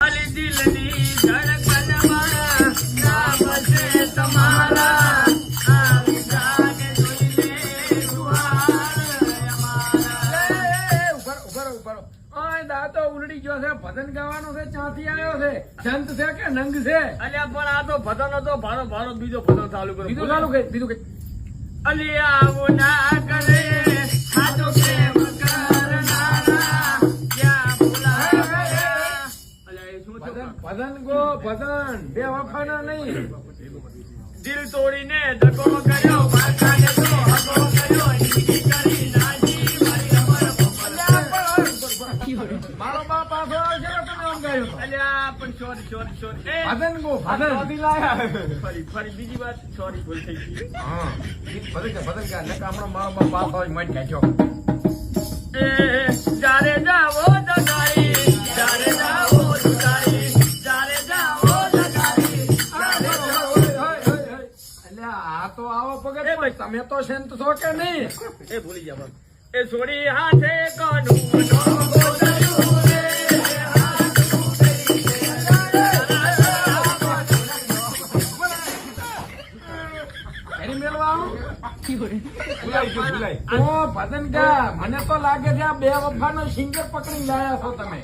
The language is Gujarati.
અલી દિલની ધડકનમાં નામ છે તમારા આવી જાને જોઈને રૂહાન અમારા ઉભરો ઓય દાતો ઉલડી ગયો છે ભજન ગાવાનો છે ચાથી આવ્યો છે સંત છે કે નંગ છે અલ્યા પણ આ તો ભજન હતો ભારો બીજો ભજન ચાલુ કરો બીજું ચાલુ કે બીજું કે અલી આવું ના કરે સાચો પ્રેમ કરનારા ક્યાં ભૂલા ગયા અલ્યા એ શું થયું ભજન ગો ભજન બે વફાના નહીં દિલ તોડીને ધક્કો કર્યો પાછાને તો હકો કર્યો ઈડી કરી નાજી મારી અમર મારો બાપ પાછો આવશે ને તમે આમ ગાયો તો. અલ્યા પણ સોરી એ ભજન ગો ભજન ફરી બીજી વાત સોરી ભૂલ થઈ ગઈ હા ભજન કા નકા હમણાં મારો બાપ પાછો જ મટ ગાયો એ જારે જાવો દગારી જારે જાવો દગારી જારે જાવો દગારી એટલે આ તો આવો પગત પણ તમે તો સંત છો કે નહીં એ ભૂલી જા બાપ એ છોડી હાથે કોનું નો ગોદરું રે એની મેળવા આવું ઓ ભજન કા મને તો લાગે છે આ બે વફાનો સિંગર પકડી લાયા છો તમે